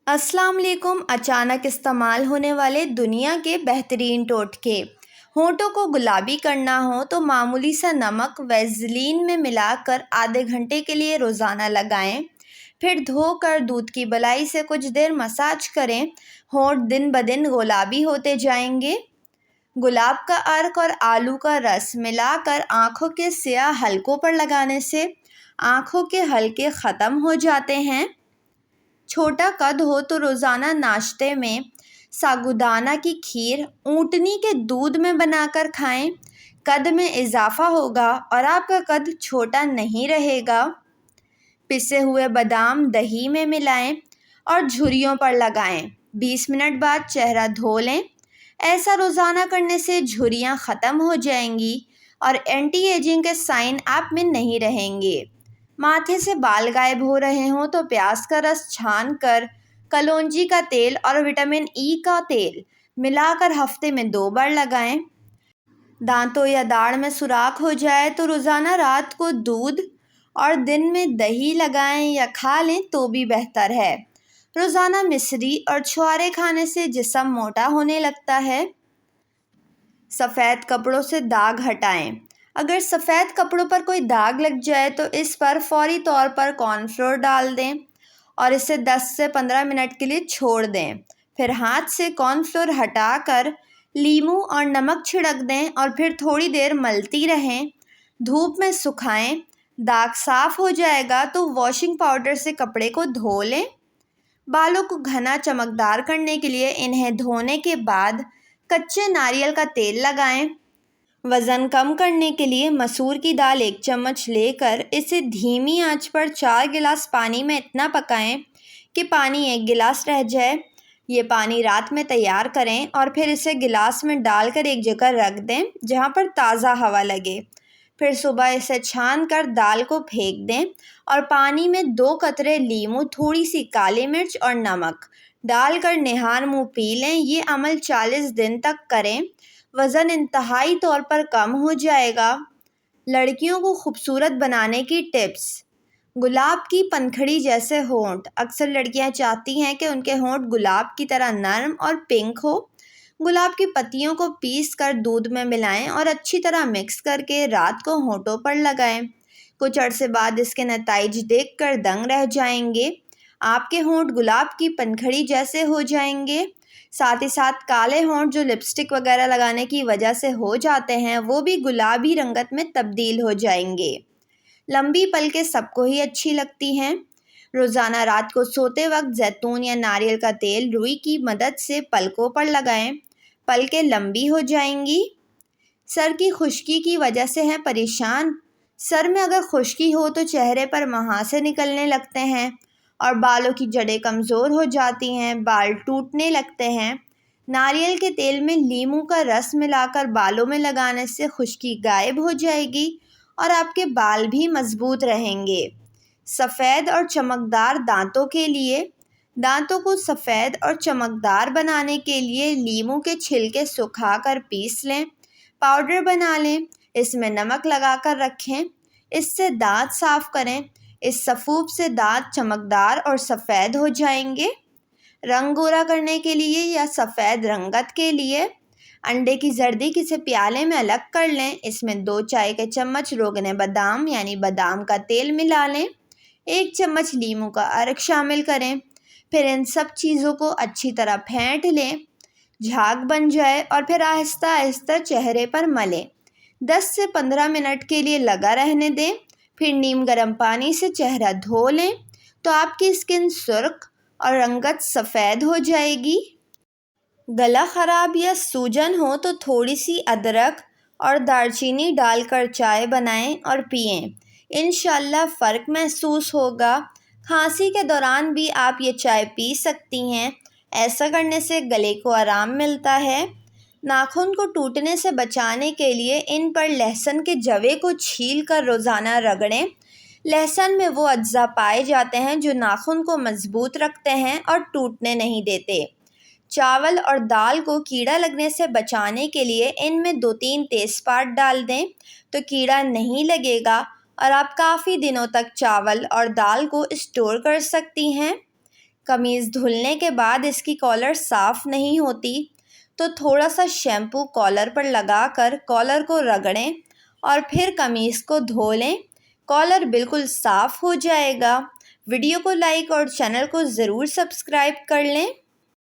अस्सलाम वालेकुम। अचानक इस्तेमाल होने वाले दुनिया के बेहतरीन टोटके। होंठों को गुलाबी करना हो तो मामूली सा नमक वैज़लीन में मिलाकर आधे घंटे के लिए रोज़ाना लगाएं। फिर धोकर दूध की मलाई से कुछ देर मसाज करें। होंठ दिन ब दिन गुलाबी होते जाएंगे। गुलाब का अर्क और आलू का रस मिलाकर आँखों के स्याह हलकों पर लगाने से आँखों के हलके ख़त्म हो जाते हैं। छोटा कद हो तो रोज़ाना नाश्ते में साबूदाना की खीर ऊँटनी के दूध में बनाकर खाएं। कद में इजाफ़ा होगा और आपका कद छोटा नहीं रहेगा। पिसे हुए बादाम दही में मिलाएं और झुर्रियों पर लगाएं। 20 मिनट बाद चेहरा धो लें। ऐसा रोज़ाना करने से झुर्रियाँ ख़त्म हो जाएंगी और एंटी एजिंग के साइन आप में नहीं रहेंगे। माथे से बाल गायब हो रहे हों तो प्याज का रस छान कर कलौंजी का तेल और विटामिन ई का तेल मिलाकर हफ्ते में 2 बार लगाएं। दांतों या दाढ़ में सुराख हो जाए तो रोज़ाना रात को दूध और दिन में दही लगाएं या खा लें तो भी बेहतर है। रोज़ाना मिश्री और छुआरे खाने से जिस्म मोटा होने लगता है। सफ़ेद कपड़ों से दाग हटाएं। अगर सफ़ेद कपड़ों पर कोई दाग लग जाए तो इस पर फौरी तौर पर कॉर्नफ्लोर डाल दें और इसे 10 से 15 मिनट के लिए छोड़ दें। फिर हाथ से कॉर्नफ्लोर हटाकर लीमू और नमक छिड़क दें और फिर थोड़ी देर मलती रहें। धूप में सुखाएं। दाग साफ़ हो जाएगा तो वॉशिंग पाउडर से कपड़े को धो लें। बालों को घना चमकदार करने के लिए इन्हें धोने के बाद कच्चे नारियल का तेल लगाएं। वज़न कम करने के लिए मसूर की दाल 1 चम्मच लेकर इसे धीमी आंच पर 4 गिलास पानी में इतना पकाएं कि पानी 1 गिलास रह जाए। ये पानी रात में तैयार करें और फिर इसे गिलास में डालकर एक जगह रख दें जहाँ पर ताज़ा हवा लगे। फिर सुबह इसे छान कर दाल को फेंक दें और पानी में 2 कतरे लीमू, थोड़ी सी काली मिर्च और नमक डालकर निहार मुँह पी लें। ये अमल 40 दिन तक करें। वज़न इंतहाई तौर पर कम हो जाएगा। लड़कियों को खूबसूरत बनाने की टिप्स। गुलाब की पंखड़ी जैसे होंठ। अक्सर लड़कियां चाहती हैं कि उनके होंठ गुलाब की तरह नरम और पिंक हो। गुलाब की पत्तियों को पीस कर दूध में मिलाएं और अच्छी तरह मिक्स करके रात को होंठों पर लगाएं। कुछ अरसे बाद इसके नताइज देखकर दंग रह जाएंगे। आपके होंठ गुलाब की पंखड़ी जैसे हो जाएंगे। साथ ही साथ काले होंठ जो लिपस्टिक वगैरह लगाने की वजह से हो जाते हैं वो भी गुलाबी रंगत में तब्दील हो जाएंगे। लंबी पलकें सबको ही अच्छी लगती हैं। रोज़ाना रात को सोते वक्त जैतून या नारियल का तेल रुई की मदद से पलकों पर लगाएं। पलकें लंबी हो जाएंगी। सर की खुश्की की वजह से हैं परेशान। सर में अगर खुश्की हो तो चेहरे पर मुहासे निकलने लगते हैं और बालों की जड़ें कमज़ोर हो जाती हैं, बाल टूटने लगते हैं। नारियल के तेल में नींबू का रस मिलाकर बालों में लगाने से खुश्की गायब हो जाएगी और आपके बाल भी मजबूत रहेंगे। सफ़ेद और चमकदार दांतों के लिए। दांतों को सफ़ेद और चमकदार बनाने के लिए नींबू के छिलके सुखाकर पीस लें, पाउडर बना लें, इसमें नमक लगाकर रखें। इससे दांत साफ़ करें। इस सफ़ूफ से दांत चमकदार और सफ़ेद हो जाएंगे। रंग गोरा करने के लिए या सफ़ेद रंगत के लिए अंडे की जर्दी किसी प्याले में अलग कर लें। इसमें 2 चाय के चम्मच रोगने बादाम यानी बादाम का तेल मिला लें। 1 चम्मच नींबू का अर्क शामिल करें। फिर इन सब चीज़ों को अच्छी तरह फेंट लें। झाग बन जाए और फिर आहिस्ता आहिस्ता चेहरे पर मलें। 10 से 15 मिनट के लिए लगा रहने दें। फिर नीम गर्म पानी से चेहरा धो लें तो आपकी स्किन सुर्ख और रंगत सफ़ेद हो जाएगी। गला ख़राब या सूजन हो तो थोड़ी सी अदरक और दालचीनी डालकर चाय बनाएं और पिएं। इंशाल्लाह फ़र्क महसूस होगा। खांसी के दौरान भी आप ये चाय पी सकती हैं। ऐसा करने से गले को आराम मिलता है। नाखून को टूटने से बचाने के लिए इन पर लहसुन के जवे को छील कर रोज़ाना रगड़ें। लहसुन में वो अज्जा पाए जाते हैं जो नाखून को मजबूत रखते हैं और टूटने नहीं देते। चावल और दाल को कीड़ा लगने से बचाने के लिए इनमें 2-3 तेज़पात डाल दें तो कीड़ा नहीं लगेगा और आप काफ़ी दिनों तक चावल और दाल को स्टोर कर सकती हैं। कमीज़ धुलने के बाद इसकी कॉलर साफ़ नहीं होती तो थोड़ा सा शैम्पू कॉलर पर लगाकर कॉलर को रगड़ें और फिर कमीज़ को धो लें। कॉलर बिल्कुल साफ़ हो जाएगा। वीडियो को लाइक और चैनल को ज़रूर सब्सक्राइब कर लें।